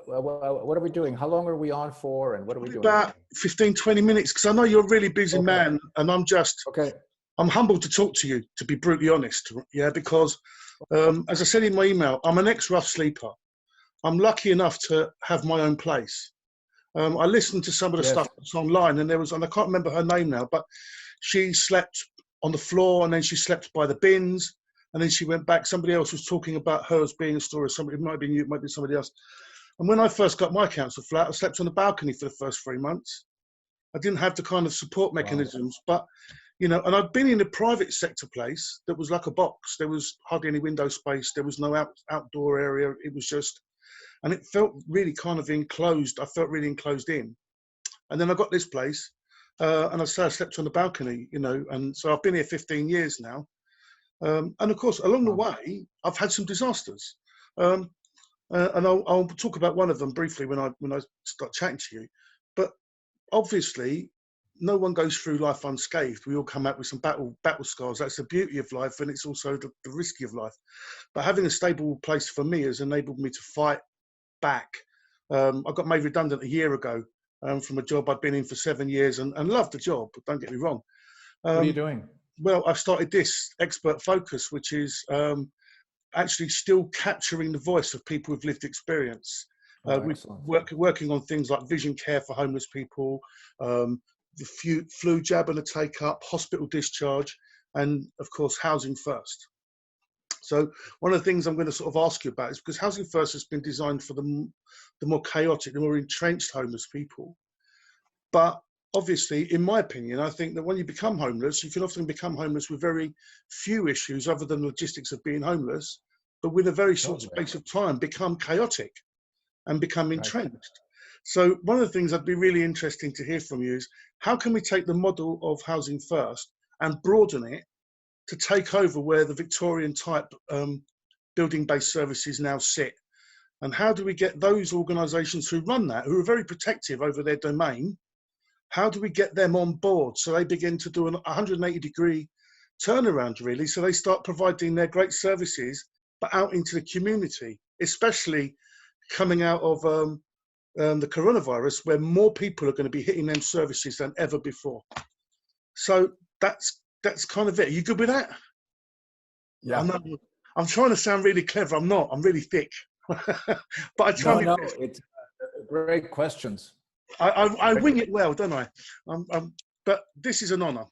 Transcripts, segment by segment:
what are we doing? How long are we on for, and what are we doing? About 15, 20 minutes, because I know you're a really busy man, and I'm humbled to talk to you, to be brutally honest. Yeah, because as I said in my email, I'm an ex-rough sleeper. I'm lucky enough to have my own place. I listened to some of the stuff that's online, and and I can't remember her name now, but she slept on the floor, and then she slept by the bins, and then she went back. Somebody else was talking about hers being a story. Somebody, it might have been you, it might be somebody else. And when I first got my council flat, I slept on the balcony for the first 3 months. I didn't have the kind of support mechanisms, but, you know, and I'd been in a private sector place that was like a box. There was hardly any window space. There was no outdoor area. It was just, and it felt really kind of enclosed. I felt really enclosed in. And then I got this place, and I slept on the balcony, you know, and so I've been here 15 years now. And of course, along the way, I've had some disasters. And I'll talk about one of them briefly when I start chatting to you. But obviously, no one goes through life unscathed. We all come out with some battle scars. That's the beauty of life, and it's also the risky of life. But having a stable place for me has enabled me to fight back. I got made redundant a year ago from a job I'd been in for 7 years and loved the job, but don't get me wrong. What are you doing? Well, I've started this Expert Focus, which is actually still capturing the voice of people with lived experience. We're working on things like vision care for homeless people, the flu jab and a take-up, hospital discharge, and of course, Housing First. So one of the things I'm going to sort of ask you about is because Housing First has been designed for the more chaotic, the more entrenched homeless people. But obviously, in my opinion, I think that when you become homeless, you can often become homeless with very few issues other than logistics of being homeless, but with a very short space of time become chaotic and become entrenched. So one of the things I'd be really interesting to hear from you is how can we take the model of Housing First and broaden it to take over where the Victorian type building-based services now sit? And how do we get those organisations who run that, who are very protective over their domain, how do we get them on board so they begin to do a 180-degree turnaround, really, so they start providing their great services, but out into the community, especially coming out of the coronavirus, where more people are going to be hitting them services than ever before. So that's kind of it. Are you good with that? Yeah. I'm trying to sound really clever. I'm not. I'm really thick. But I try. No, it's great questions. I wing it well, don't I? But this is an honour.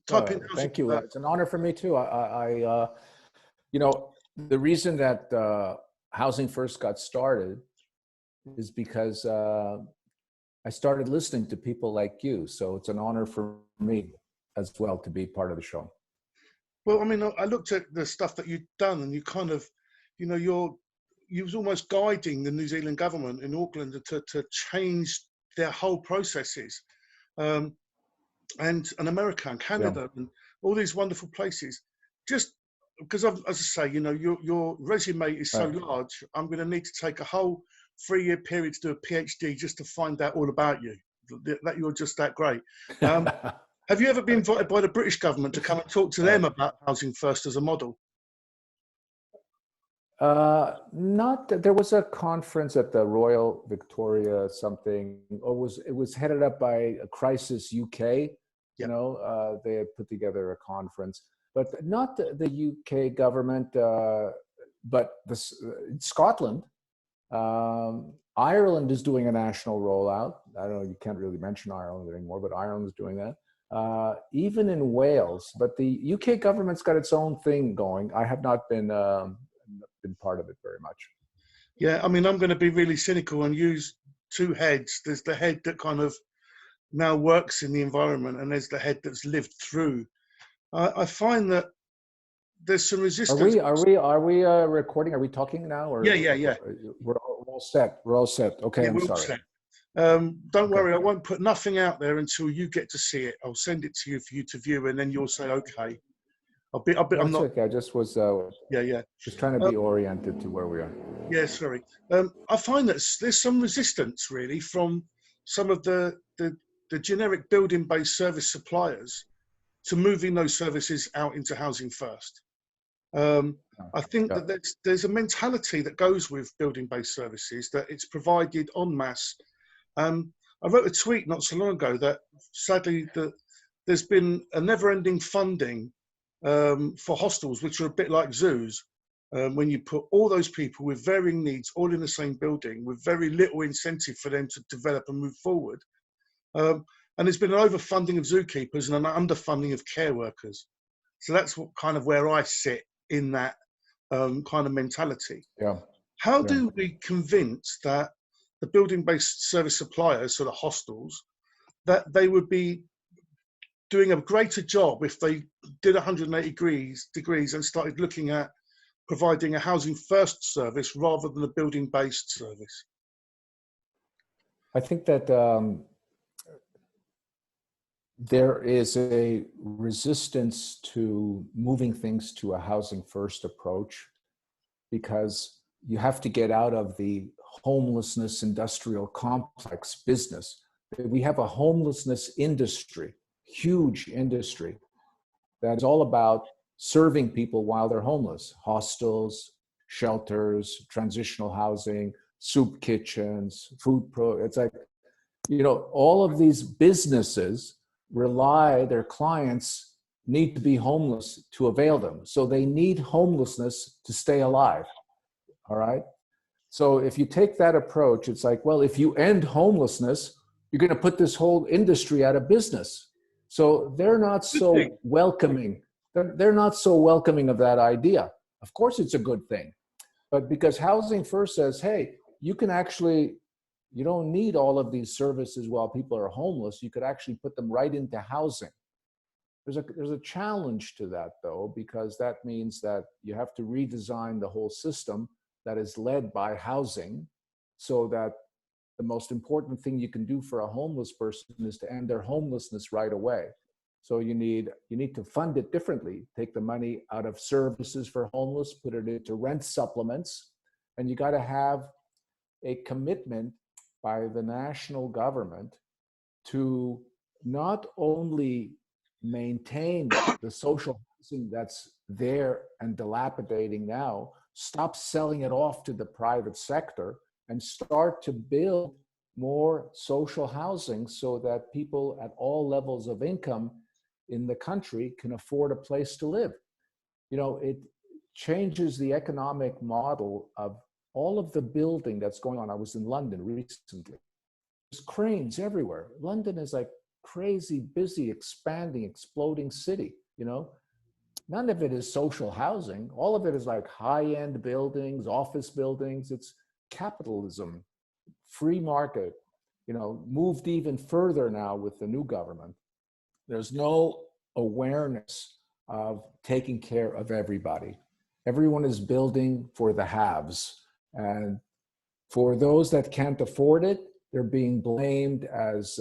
Thank you. It's an honor for me too. You know, the reason that Housing First got started is because I started listening to people like you. So it's an honor for me as well to be part of the show. Well, I mean, I looked at the stuff that you've done, and you kind of, you know, you was almost guiding the New Zealand government in Auckland to change their whole processes, and America and Canada and all these wonderful places. Just because, as I say, you know, your resume is so large, I'm going to need to take a whole 3-year period to do a PhD just to find out all about you, that you're just that great. Have you ever been invited by the British government to come and talk to them about Housing First as a model? There was a conference at the Royal Victoria something. It was headed up by Crisis UK. You know, they had put together a conference, but not the UK government, but Scotland. Ireland is doing a national rollout. I don't know, you can't really mention Ireland anymore, but Ireland is doing that. Even in Wales, but the UK government's got its own thing going. I have not been part of it very much. Yeah, I mean, I'm going to be really cynical and use two heads. There's the head that kind of now works in the environment, and there's the head that's lived through. I find that there's some resistance. Are we recording? Are we talking now? Or yeah. We're all set. We're all set. Okay, I'm sorry. Don't worry, I won't put nothing out there until you get to see it. I'll send it to you for you to view, and then you'll say, okay. I'm not. Okay. I just was. Just trying to be oriented to where we are. Yeah, sorry. I find that there's some resistance really from some of the generic building-based service suppliers to moving those services out into Housing First. I think that there's a mentality that goes with building-based services, that it's provided en masse. I wrote a tweet not so long ago that sadly that there's been a never-ending funding for hostels, which are a bit like zoos. When you put all those people with varying needs all in the same building with very little incentive for them to develop and move forward. And there's been an overfunding of zookeepers and an underfunding of care workers. So that's what kind of where I sit in that kind of mentality. Yeah. How do we convince that the building-based service suppliers, so the hostels, that they would be doing a greater job if they did 180 degrees and started looking at providing a housing first service rather than a building-based service? I think that there is a resistance to moving things to a housing first approach, because you have to get out of the homelessness industrial complex business. We have a homelessness industry, huge industry, that is all about serving people while they're homeless. Hostels, shelters, transitional housing, soup kitchens, it's like, you know, all of these businesses their clients need to be homeless to avail them. So they need homelessness to stay alive. All right. So if you take that approach, it's like, well, if you end homelessness, you're going to put this whole industry out of business. So they're not so welcoming. They're not so welcoming of that idea. Of course, it's a good thing. But because Housing First says, hey, you don't need all of these services while people are homeless. You could actually put them right into housing. There's a challenge to that, though, because that means that you have to redesign the whole system that is led by housing, so that the most important thing you can do for a homeless person is to end their homelessness right away. So you need to fund it differently. Take the money out of services for homeless, put it into rent supplements, and you got to have a commitment by the national government to not only maintain the social housing that's there and dilapidating now, stop selling it off to the private sector and start to build more social housing so that people at all levels of income in the country can afford a place to live. You know, it changes the economic model of all of the building that's going on. I was in London recently. There's cranes everywhere. London is like crazy, busy, expanding, exploding city, you know? None of it is social housing. All of it is like high-end buildings, office buildings. It's capitalism, free market, you know, moved even further now with the new government. There's no awareness of taking care of everybody. Everyone is building for the haves. And for those that can't afford it, they're being blamed as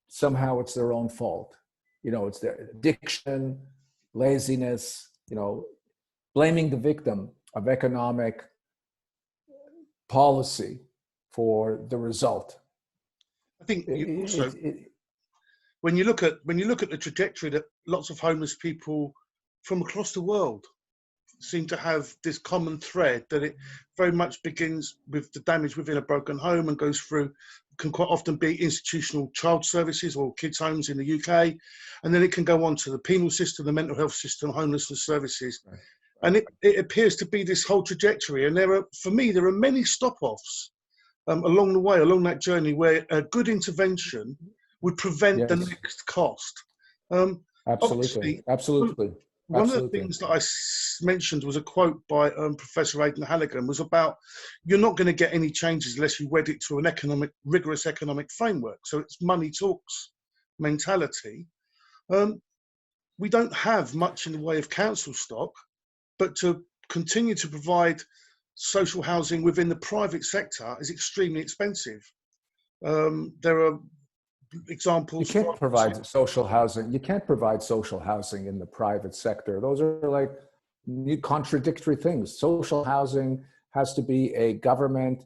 somehow it's their own fault. You know, it's their addiction, laziness, you know, blaming the victim of economic policy for the result. I think also, when you look at the trajectory that lots of homeless people from across the world seem to have this common thread, that it very much begins with the damage within a broken home and goes through, can quite often be institutional child services or kids' homes in the UK, and then it can go on to the penal system, the mental health system, homelessness services. Right. And it appears to be this whole trajectory. And for me, there are many stop-offs along the way, along that journey, where a good intervention would prevent the next cost. Absolutely. One of the things that I mentioned was a quote by Professor Aidan Halligan, was about, you're not going to get any changes unless you wed it to an rigorous economic framework. So it's money talks mentality. We don't have much in the way of council stock, but to continue to provide social housing within the private sector is extremely expensive. There are examples. You can't provide social housing. You can't provide social housing in the private sector. Those are like contradictory things. Social housing has to be a government,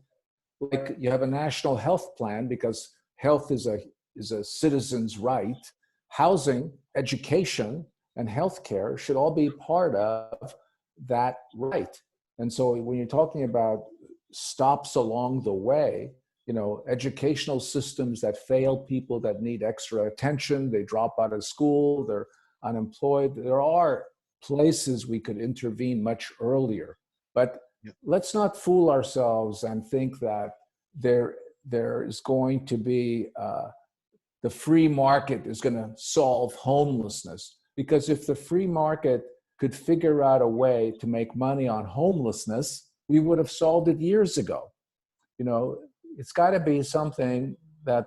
like you have a national health plan because health is a citizen's right. Housing, education, and healthcare should all be part of that right. And so when you're talking about stops along the way, educational systems that fail people that need extra attention, they drop out of school, they're unemployed, there are places we could intervene much earlier. But let's not fool ourselves and think that there is going to be the free market is going to solve homelessness. Because if the free market could figure out a way to make money on homelessness, we would have solved it years ago. It's got to be something that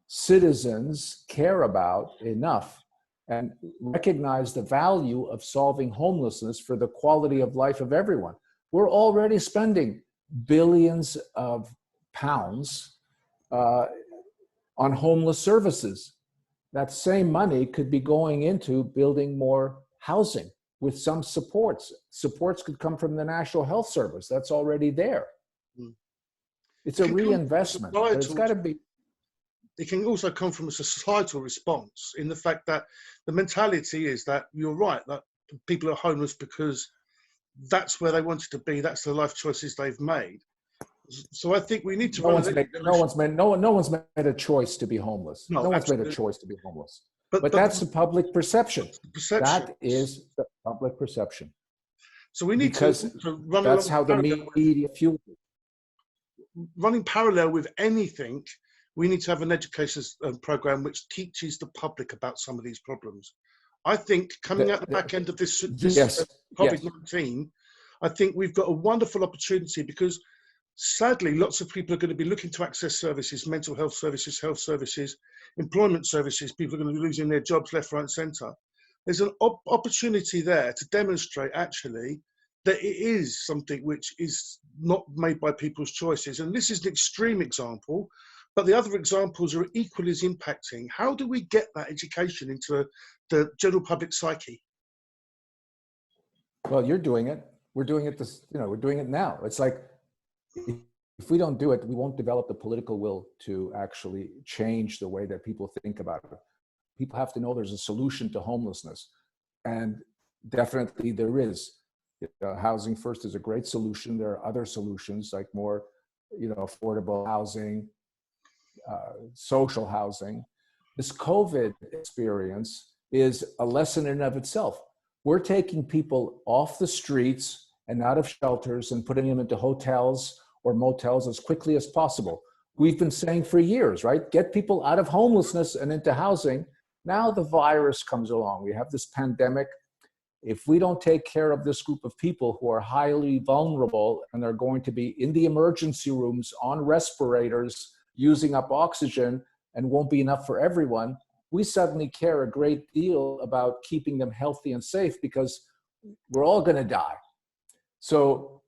citizens care about enough and recognize the value of solving homelessness for the quality of life of everyone. We're already spending billions of pounds on homeless services. That same money could be going into building more housing with some supports. Supports could come from the National Health Service. That's already there. It's a reinvestment, but it's got to be. It can also come from a societal response in the fact that the mentality is that you're right, that people are homeless because that's where they wanted to be. That's the life choices they've made. So I think we need to. No one's made a choice to be homeless. No one's made a choice to be homeless. But that's the public perception. That is the public perception. So we need to run. That's how the media fuels it. Running parallel with anything, we need to have an education program which teaches the public about some of these problems. I think coming out the back end of this COVID-19, I think we've got a wonderful opportunity because sadly, lots of people are going to be looking to access services, mental health services, employment services. People are going to be losing their jobs left, right, and centre. There's an opportunity there to demonstrate actually that it is something which is not made by people's choices. And this is an extreme example, but the other examples are equally as impacting. How do we get that education into the general public psyche? Well, you're doing it. We're doing it. We're doing it now. It's like, if we don't do it, we won't develop the political will to actually change the way that people think about it. People have to know there's a solution to homelessness. And definitely there is. Housing First is a great solution. There are other solutions like more, affordable housing, social housing. This COVID experience is a lesson in and of itself. We're taking people off the streets and out of shelters and putting them into hotels or motels as quickly as possible. We've been saying for years, right? Get people out of homelessness and into housing. Now the virus comes along. We have this pandemic. If we don't take care of this group of people who are highly vulnerable and are going to be in the emergency rooms on respirators, using up oxygen, and won't be enough for everyone, we suddenly care a great deal about keeping them healthy and safe because we're all going to die. So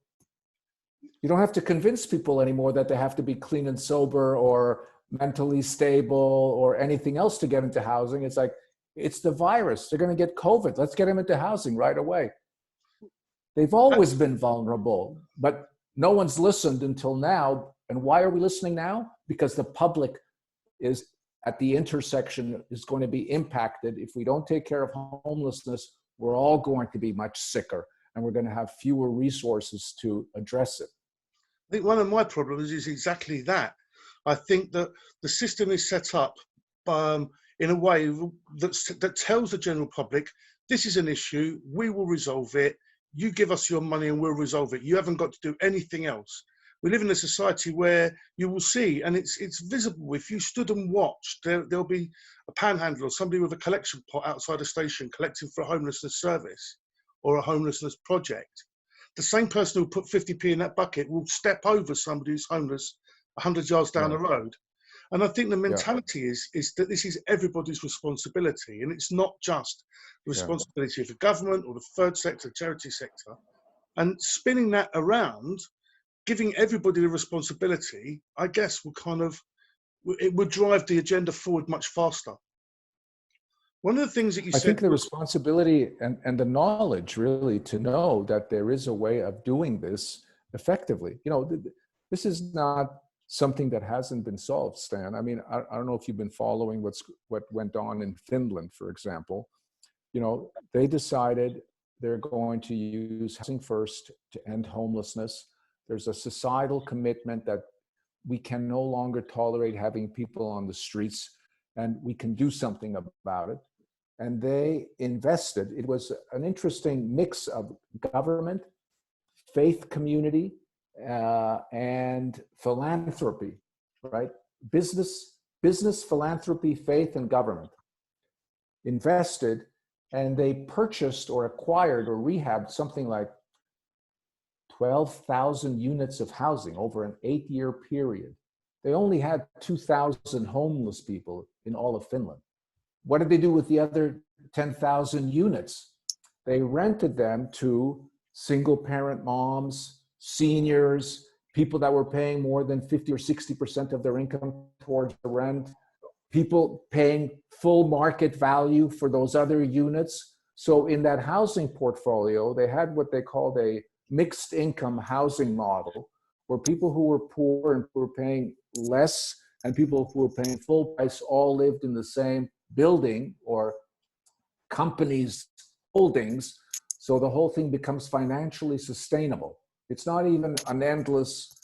you don't have to convince people anymore that they have to be clean and sober or mentally stable or anything else to get into housing. It's like, it's the virus. They're going to get COVID. Let's get them into housing right away. They've always been vulnerable, but no one's listened until now. And why are we listening now? Because the public is at the intersection, is going to be impacted. If we don't take care of homelessness, we're all going to be much sicker and we're going to have fewer resources to address it. I think one of my problems is exactly that. I think that the system is set up in a way that tells the general public, this is an issue, we will resolve it, you give us your money and we'll resolve it. You haven't got to do anything else. We live in a society where you will see, and it's visible, if you stood and watched, there'll be a panhandler or somebody with a collection pot outside a station collecting for a homelessness service or a homelessness project. The same person who put 50p in that bucket will step over somebody who's homeless 100 yards down the road. And I think the mentality is that this is everybody's responsibility, and it's not just the responsibility of the government or the third sector, charity sector. And spinning that around, giving everybody the responsibility, I guess it would drive the agenda forward much faster. One of the things that you said— I think the responsibility and the knowledge really to know that there is a way of doing this effectively. This is not something that hasn't been solved, Stan. I mean, I don't know if you've been following what went on in Finland, for example. they decided they're going to use housing first to end homelessness. There's a societal commitment that we can no longer tolerate having people on the streets, and we can do something about it. And they invested. It was an interesting mix of government, faith community, and philanthropy, right? Business, philanthropy, faith, and government invested, and they purchased or acquired or rehabbed something like 12,000 units of housing over an 8-year period. They only had 2,000 homeless people in all of Finland. What did they do with the other 10,000 units? They rented them to single parent moms, seniors, people that were paying more than 50 or 60% of their income towards the rent, people paying full market value for those other units. So in that housing portfolio, they had what they called a mixed income housing model, where people who were poor and who were paying less and people who were paying full price all lived in the same building or companies' holdings. So the whole thing becomes financially sustainable. It's not even an endless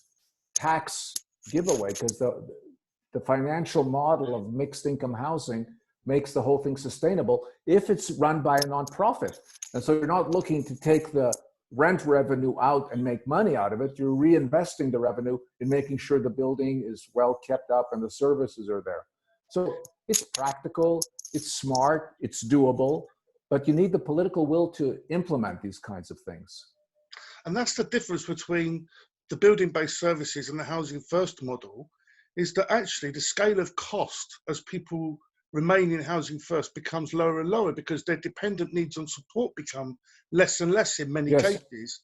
tax giveaway, because the financial model of mixed income housing makes the whole thing sustainable if it's run by a nonprofit. And so you're not looking to take the rent revenue out and make money out of it. You're reinvesting the revenue in making sure the building is well kept up and the services are there. So it's practical, it's smart, it's doable, but you need the political will to implement these kinds of things. And that's the difference between the building-based services and the housing first model, is that actually the scale of cost as people remain in housing first becomes lower and lower, because their dependent needs on support become less and less in many cases.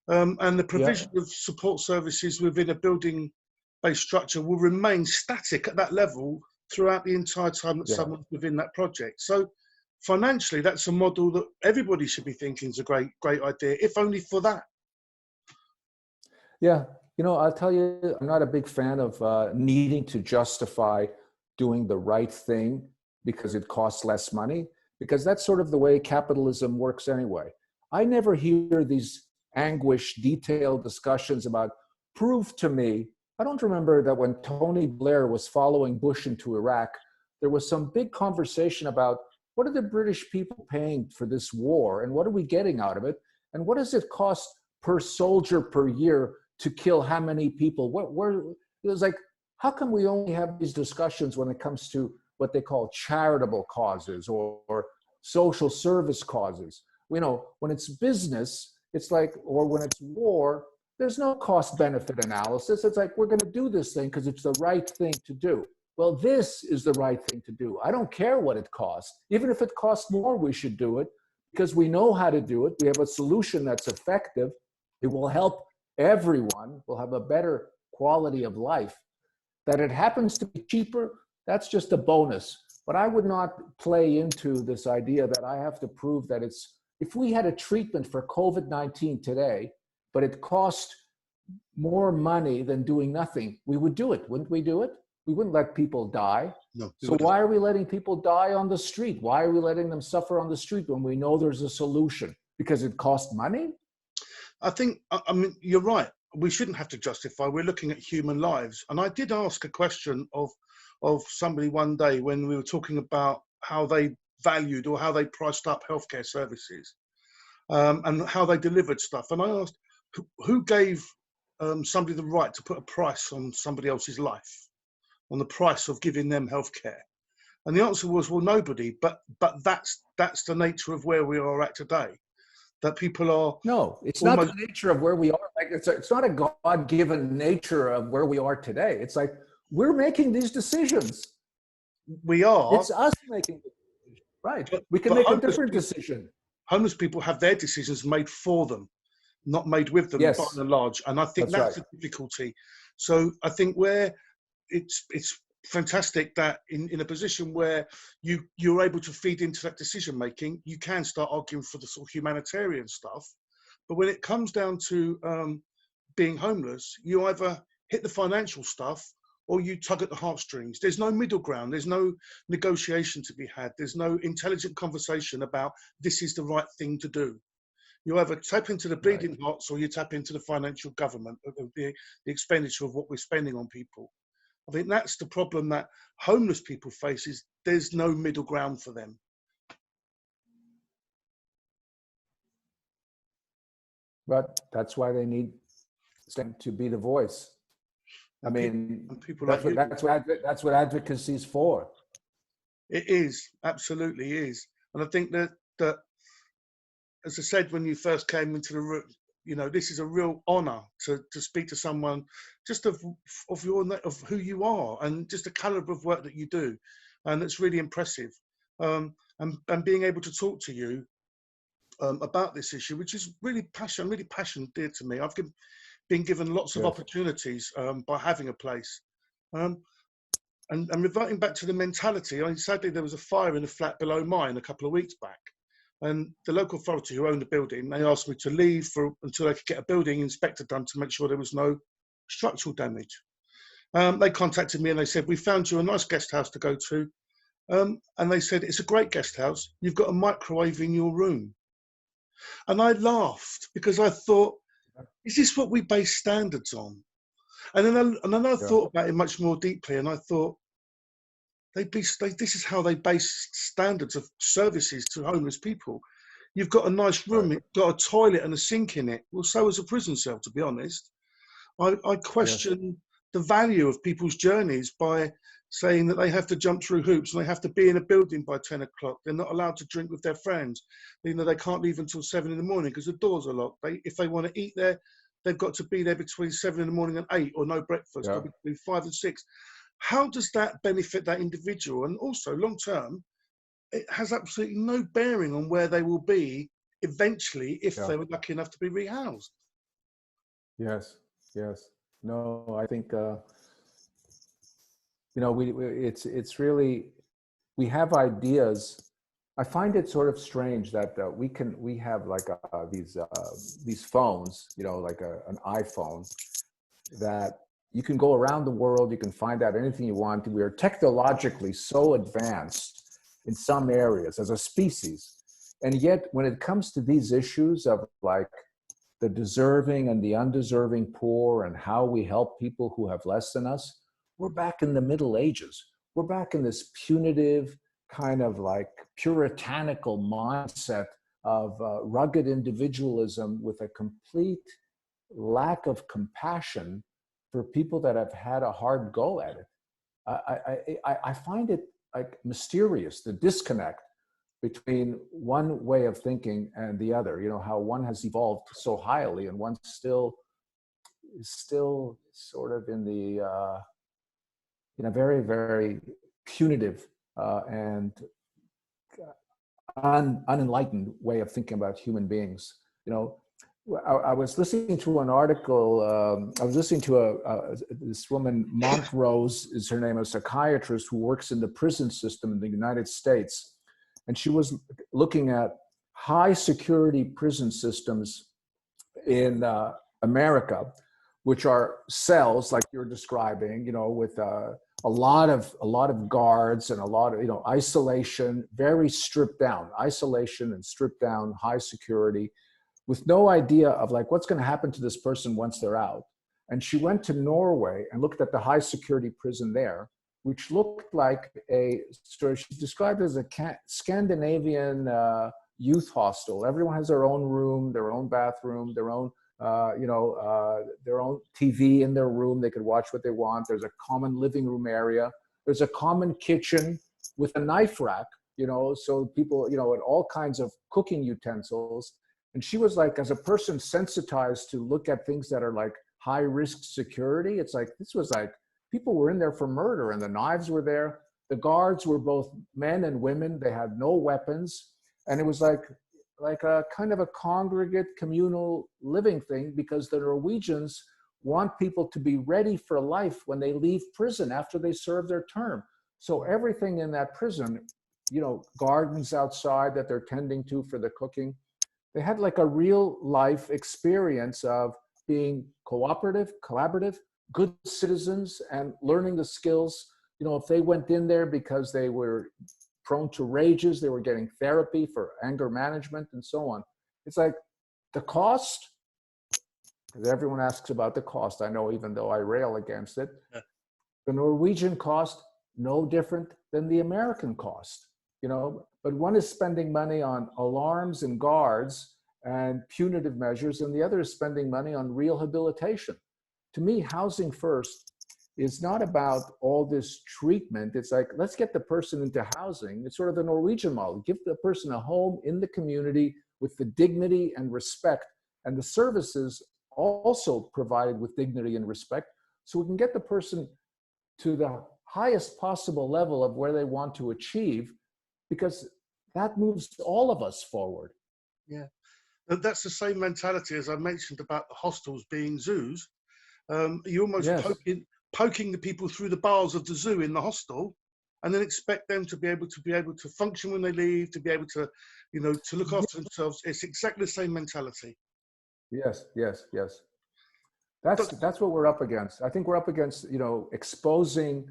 And the provision of support services within a building-based structure will remain static at that level throughout the entire time that someone's within that project. So financially, that's a model that everybody should be thinking is a great idea, if only for that. Yeah, I'll tell you, I'm not a big fan of needing to justify doing the right thing because it costs less money, because that's sort of the way capitalism works anyway. I never hear these anguished, detailed discussions about prove to me. I don't remember that when Tony Blair was following Bush into Iraq, there was some big conversation about what are the British people paying for this war and what are we getting out of it? And what does it cost per soldier per year to kill how many people? It was like, how come we only have these discussions when it comes to what they call charitable causes or social service causes? When it's business, it's like, or when it's war, there's no cost benefit analysis. It's like, we're going to do this thing because it's the right thing to do. Well, this is the right thing to do. I don't care what it costs. Even if it costs more, we should do it because we know how to do it. We have a solution that's effective. It will help everyone. We'll have a better quality of life. That it happens to be cheaper, that's just a bonus. But I would not play into this idea that I have to prove that if we had a treatment for COVID-19 today, but it cost more money than doing nothing, we would do it. Wouldn't we do it? We wouldn't let people die. No. So why are we letting people die on the street? Why are we letting them suffer on the street when we know there's a solution? Because it costs money? I mean, you're right. We shouldn't have to justify. We're looking at human lives. And I did ask a question of somebody one day when we were talking about how they valued or how they priced up healthcare services and how they delivered stuff. And I asked, who gave somebody the right to put a price on somebody else's life, on the price of giving them healthcare? And the answer was, well, nobody. But that's the nature of where we are at today. That people are... No, it's not the nature of where we are. Like it's not a God-given nature of where we are today. It's like we're making these decisions. We are. It's us making the decision. Right. We can make a different decision. Homeless people have their decisions made for them, not made with them, by and large. And I think that's the difficulty. So I think where it's fantastic that in a position where you're able to feed into that decision making, you can start arguing for the sort of humanitarian stuff. But when it comes down to being homeless, you either hit the financial stuff or you tug at the heartstrings. There's no middle ground. There's no negotiation to be had. There's no intelligent conversation about this is the right thing to do. You either tap into the bleeding hearts or you tap into the financial government, the expenditure of what we're spending on people. I think that's the problem that homeless people face, is there's no middle ground for them. But that's why they need to be the voice. I mean, people that's like that's what advocacy is for. It is, absolutely is. And I think that as I said when you first came into the room, you know, this is a real honour to speak to someone just of who you are and just the calibre of work that you do, and it's really impressive. And being able to talk to you about this issue, which is really passion dear to me. I've been given lots of opportunities by having a place. And reverting back to the mentality, I mean, sadly there was a fire in a flat below mine a couple of weeks back, and the local authority who owned the building, they asked me to leave until they could get a building inspector done to make sure there was no structural damage. They contacted me and they said, we found you a nice guest house to go to. And they said, it's a great guest house. You've got a microwave in your room. And I laughed because I thought, is this what we base standards on? And then I thought about it much more deeply, and I thought, this is how they base standards of services to homeless people. You've got a nice room, it's got a toilet and a sink in it. Well, so is a prison cell, to be honest. I question the value of people's journeys by saying that they have to jump through hoops and they have to be in a building by 10 o'clock. They're not allowed to drink with their friends. You know, they can't leave until 7 in the morning because the doors are locked. If they want to eat there, they've got to be there between 7 in the morning and 8, or no breakfast, or between 5 and 6. How does that benefit that individual? And also, long term, it has absolutely no bearing on where they will be eventually if they were lucky enough to be rehoused. Yes. No, I think you know, it's really, we have ideas. I find it sort of strange that we have like these phones, you know, like an iPhone, that you can go around the world, you can find out anything you want. We are technologically so advanced in some areas as a species, and yet when it comes to these issues of like the deserving and the undeserving poor and how we help people who have less than us, we're back in the Middle Ages. We're back in this punitive kind of like puritanical mindset of rugged individualism with a complete lack of compassion for people that have had a hard go at it. I find it like mysterious, the disconnect between one way of thinking and the other. You know, how one has evolved so highly and one is still sort of in the in a very, very punitive and unenlightened way of thinking about human beings. You know, I was listening to an article, I was listening to this woman, Montrose is her name, a psychiatrist who works in the prison system in the United States. And she was looking at high security prison systems in America, which are cells like you're describing, you know, with a lot of guards and a lot of, you know, isolation, very stripped down, isolation and stripped down, high security, with no idea of like what's going to happen to this person once they're out. And she went to Norway and looked at the high security prison there, which looked like she described it as a Scandinavian youth hostel. Everyone has their own room, their own bathroom, their own their own TV in their room. They could watch what they want. There's a common living room area. There's a common kitchen with a knife rack, you know, so people, you know, and all kinds of cooking utensils. And she was like, as a person sensitized to look at things that are like high risk security, it's like, this was like, people were in there for murder and the knives were there. The guards were both men and women. They had no weapons. And it was like a kind of a congregate communal living thing, because the Norwegians want people to be ready for life when they leave prison after they serve their term. So everything in that prison, you know, gardens outside that they're tending to for the cooking, they had like a real life experience of being cooperative, collaborative, good citizens and learning the skills. You know, if they went in there because they were prone to rages, they were getting therapy for anger management and so on. It's like the cost, because everyone asks about the cost. I know, even though I rail against it, the Norwegian cost, no different than the American cost, you know, but one is spending money on alarms and guards and punitive measures, and the other is spending money on rehabilitation. To me, housing first is not about all this treatment. It's like, let's get the person into housing. It's sort of the Norwegian model. Give the person a home in the community with the dignity and respect, and the services also provided with dignity and respect, so we can get the person to the highest possible level of where they want to achieve, because that moves all of us forward. Yeah, and that's the same mentality as I mentioned about the hostels being zoos. You're almost poking the people through the bars of the zoo in the hostel, and then expect them to be able to function when they leave, to be able to, you know, to look after themselves. It's exactly the same mentality. Yes, yes, yes. That's what we're up against. I think we're up against, you know, exposing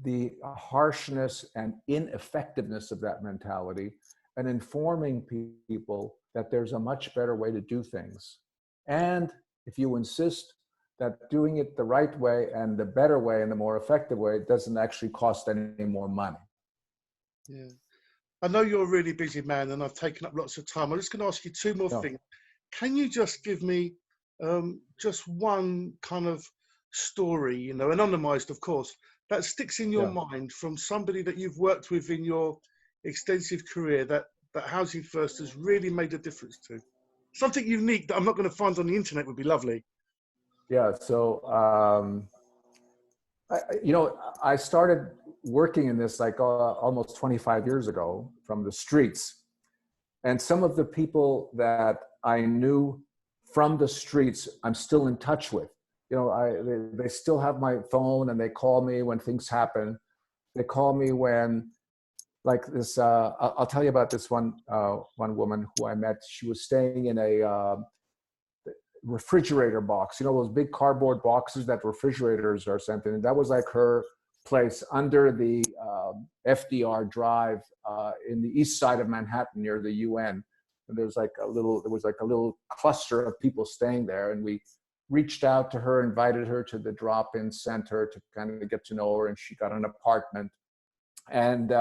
the harshness and ineffectiveness of that mentality, and informing people that there's a much better way to do things. And if you insist that doing it the right way and the better way and the more effective way doesn't actually cost any more money. Yeah. I know you're a really busy man and I've taken up lots of time. I'm just going to ask you two more things. Can you just give me just one kind of story, you know, anonymized, of course, that sticks in your mind from somebody that you've worked with in your extensive career that Housing First has really made a difference to? Something unique that I'm not going to find on the internet would be lovely. Yeah, so, you know, I started working in this like almost 25 years ago from the streets. And some of the people that I knew from the streets, I'm still in touch with. You know, they still have my phone, and they call me when things happen. They call me when, like this, I'll tell you about this one woman who I met. She was staying in a refrigerator box, you know, those big cardboard boxes that refrigerators are sent in. And that was like her place under the FDR Drive in the east side of Manhattan near the UN. And there was like a little cluster of people staying there. And we reached out to her, invited her to the drop-in center to kind of get to know her. And she got an apartment. And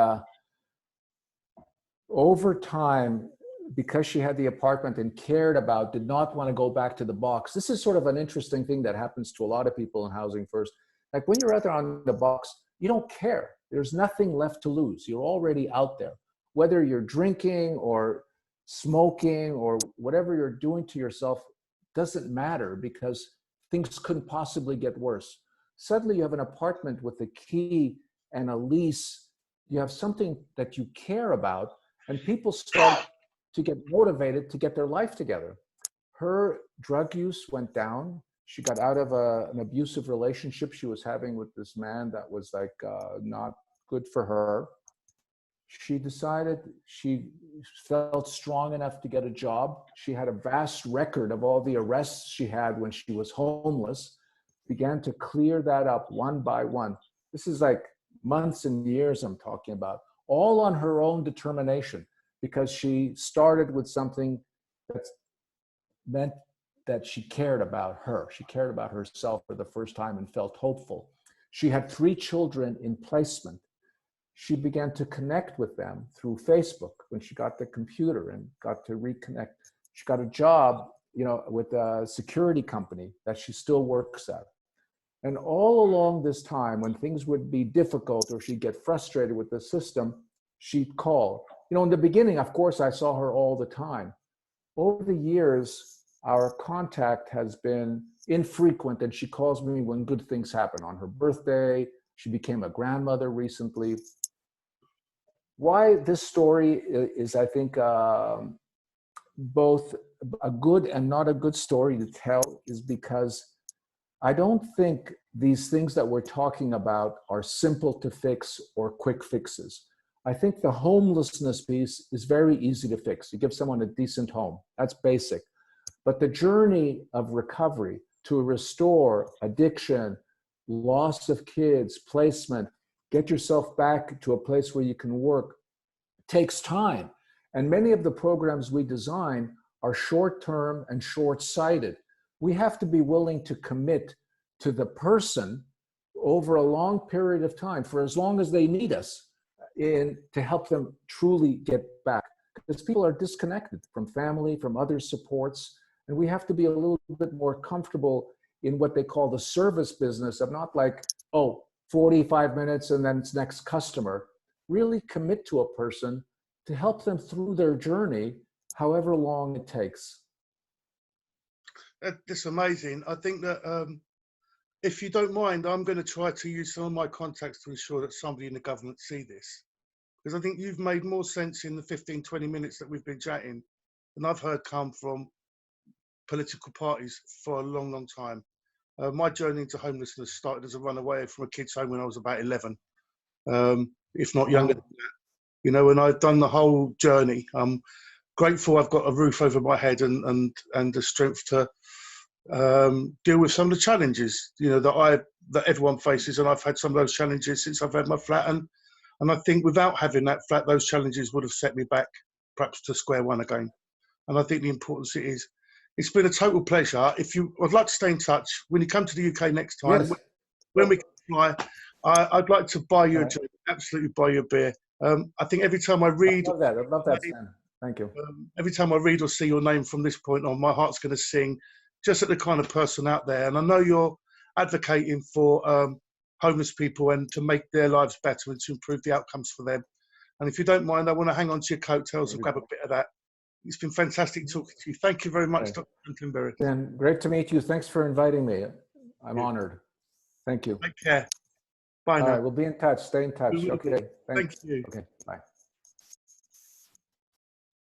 over time, because she had the apartment and cared about, did not want to go back to the box. This is sort of an interesting thing that happens to a lot of people in Housing First. Like when you're out there on the box, you don't care. There's nothing left to lose. You're already out there. Whether you're drinking or smoking or whatever you're doing to yourself doesn't matter, because things couldn't possibly get worse. Suddenly you have an apartment with a key and a lease. You have something that you care about, and people start to get motivated to get their life together. Her drug use went down. She got out of an abusive relationship she was having with this man that was like not good for her. She decided she felt strong enough to get a job. She had a vast record of all the arrests she had when she was homeless, began to clear that up one by one. This is like months and years I'm talking about, all on her own determination, because she started with something that meant that she cared about her. She cared about herself for the first time and felt hopeful. She had 3 children in placement. She began to connect with them through Facebook when she got the computer and got to reconnect. She got a job, you know, with a security company that she still works at. And all along this time, when things would be difficult or she'd get frustrated with the system, she'd call. You know, in the beginning, of course, I saw her all the time. Over the years, our contact has been infrequent, and she calls me when good things happen. On her birthday, she became a grandmother recently. Why this story is, I think, both a good and not a good story to tell is because I don't think these things that we're talking about are simple to fix or quick fixes. I think the homelessness piece is very easy to fix. You give someone a decent home, that's basic. But the journey of recovery to restore addiction, loss of kids, placement, get yourself back to a place where you can work, takes time. And many of the programs we design are short-term and short-sighted. We have to be willing to commit to the person over a long period of time, for as long as they need us, to help them truly get back. Because people are disconnected from family, from other supports, and we have to be a little bit more comfortable in what they call the service business of not like, oh, 45 minutes and then it's next customer. Really commit to a person to help them through their journey, however long it takes. That's amazing. I think that if you don't mind, I'm going to try to use some of my contacts to ensure that somebody in the government see this. Because I think you've made more sense in the 15, 20 minutes that we've been chatting than I've heard come from political parties for a long, long time. My journey into homelessness started as a runaway from a kid's home when I was about 11, if not younger than that. You know, and I've done the whole journey. I'm grateful I've got a roof over my head and the strength to deal with some of the challenges, you know, that everyone faces. And I've had some of those challenges since I've had my flat. And I think without having that flat, those challenges would have set me back perhaps to square one again. And I think the importance it is, it's been a total pleasure. I'd like to stay in touch when you come to the UK next time. Yes. When we can fly, I'd like to buy you a drink, absolutely buy you a beer. I think every time I read, I love that, Sam. Thank you. Every time I read or see your name from this point on, my heart's going to sing, just at the kind of person out there. And I know you're advocating for homeless people and to make their lives better and to improve the outcomes for them. And if you don't mind, I want to hang on to your coattails and grab a bit of that. It's been fantastic talking to you. Thank you very much, Dr. Sam Tsemberis. Dan, great to meet you. Thanks for inviting me. I'm honored. Thank you. Take care. Bye now. All right, we'll be in touch. Stay in touch. Okay. Thank you. Okay, bye.